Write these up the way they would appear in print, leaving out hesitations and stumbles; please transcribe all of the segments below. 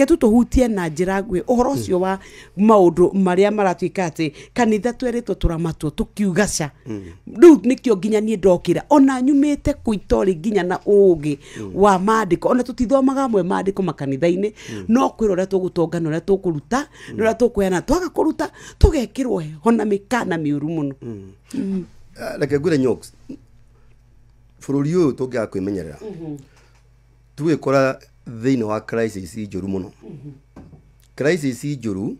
reke tutuhutie na njira ngwe uhoro cio wa maundu maria maratuika ati kanitha tweritwo turamatwo tukiugaca riu nikio nginya nie ndokira ona nyumite kuitori nginya na ugi wa maandiko ona tutithomaga amwe maandiko makanitha-ini no kwira uria tugutongana uria tukuruta uria tukwena twaga kuruta tugekirwo hona mikana miuru muno reke ngwire Nyoks bururi uyu tungiaga kwimenyerera twikora thiini wa crisis njuru muno crisis njuru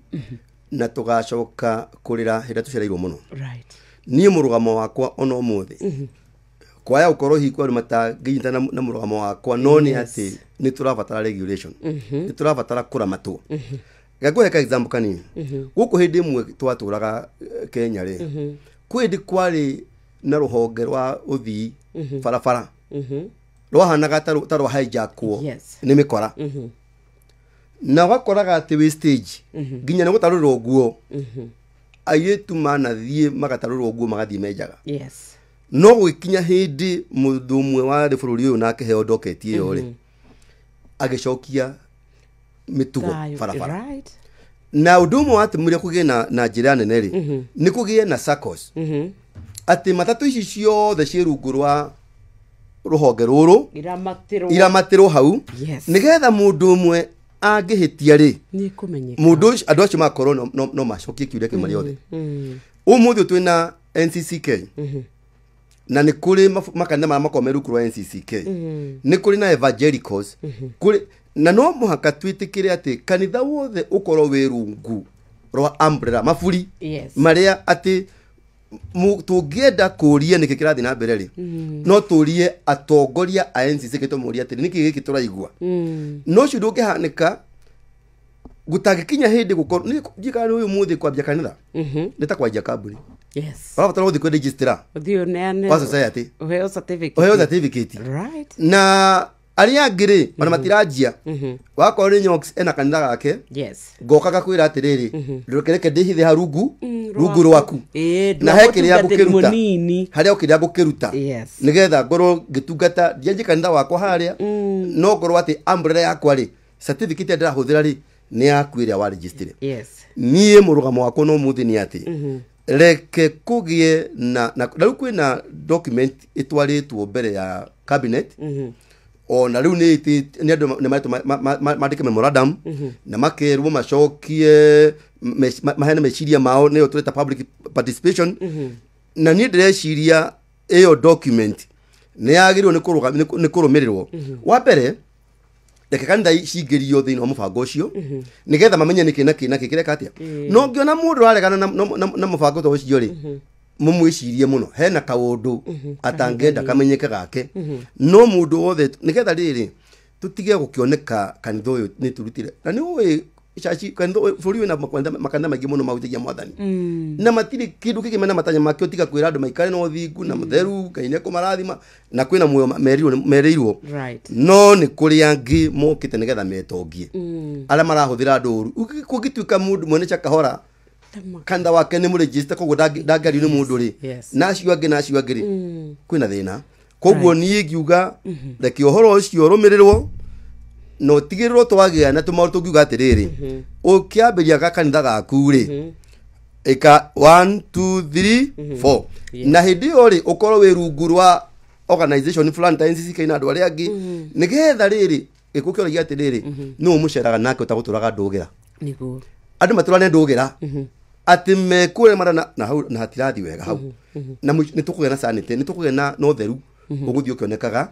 na tugacoka kurira hira tucereirwo muno right nie murugamo wakwa ono umuthi kwaya ukoro hikwa mataginyita na murugamo wakwa no ni ati ni turabatara regulation ni turabatara kuramatwo gakuhe ka example kanini guku hindi imwe twaturaga Kenya ri kwindi kwari na ruhonge rwa uthii barabara rwahanaga tarwa hijackwo ni mikora na wakoraga ati wastage nginya ni gutarurwo guo ayetu mana thie magatarurwo guo magathie mejaga no gwikinya hindi mundu umwe wa bururi uyu nake heo docket iyo ri agicokia mitugo barabara na udumo atumire kugie na njira nene ri ni kugie na SACCOS ati matatu ici ciothe cirungu rwa ruhonge ruru iramatiro hau nigetha mundu umwe angihitia ri ni kumenyeka mundu andu acio makoro no macokie kiuria ki mari othe umuthi twina NCCK na ni kuri makanitha mara makomeru kuru NCCK ni kuri na evangelicals kuri na no muhaka twitikire ati kanitha wothe ukoro wirungu rwa umbrella mafuri maria ati tungienda kuria niki kirathi na mbere ri no turie atongoria a NCCK tumuria ati niki giki turaigua no ciundu ngihanika gutagikinya hindi gukorwo ni jikana uyu muthi kwambia kanitha nita kwajia kambuni baba uthi kwe register uthio neane kwa society uheo certificate right na aria ngiri mana matirajia wako ri Nyoks ena kanitha gake ngokaga kwira atiriri ndukereke ndihithe harungu rungu rwaku na hekiri ya gukiruta haria ukiria gukiruta nigetha ngoro ngitungata ndienje kanitha wakwa haria no ngoro ati umbrella yakwa ri certificate ndirahuthira ri ni yakwiria wa register nie murugamo wako no muthi ni ati reke kugie na riu kwina document itwaritwo mbere ya cabinet ona riu ni andu ni mandike memorandum na makerwo macokie mahene meciria mao ni tureta public participation na ni ndreciria iyo document ni yagirwo ni kurumirirwo wa mbere reke kanitha cingirio thiini wa mubango ucio nigetha mamenye niki na kireka atia no ngiona mundu aregana na mubango to ucio ri mumwicirie muno hena kaundu atangenda kamenyeke gake no mundu wothe nigetha riri tutige gukioneka kanitha uyu ni turutire na ni uwi chachi kanitha buri na makanitha maingi muno mautigia mwathani na matiri kindu kikimena matanya make utiga kwira andu maikare no thingu na mutheru kaine kumarathima na kwina muyo merirwo no ni kuri angi mokite nigetha metongie ala marahuthira nduru kugituika mundu mwene cha kahora kanda wake ni muregister koguo ndangari ni mundu ri nacio angi ri kwina thina koguo ni ngiuga reke uhoro ucio rumirirwo no tigirwo twagia na tumaru tungiuga atiriri ukiambiria gakanitha gaku ri eka 1 2 3 4 na hindi yo ri ukorwo wi rungu rwa organization fulani ta NCCK na andu aria angi nigetha riri ikukioragia atiriri no muceraga nake utaguturaga ndugira niguo andu maturane ndugira ati mekure mara na hau na hatirathi wega hau na ni tukuge na sanity ni tukuge na no theru uguthio kionekaga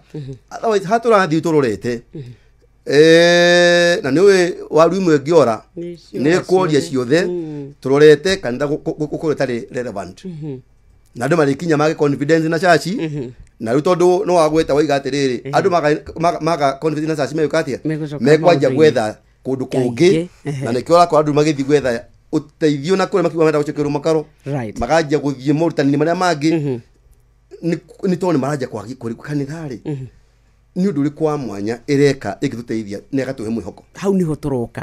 otherwise haturathi turorete na niwe waru imwe ngiora ni kuoria ciothe turorete kanitha gukore tari relevant na andu marikinya mage confidence na chachi na riu tondu no wagweta waiga atiriri andu maga confidence na chachi meyukatia mekwanja gwetha kundu kungi na nikiora kwa andu magithi gwetha uteithio na kure makiwa menda gucekerwo makaro magajia guthie morutani maria mangi ni tone maraja kwa kanithari ni undu ri kwa mwanya ireka igituteithia ne gatuhe mwihoko hau niho turoka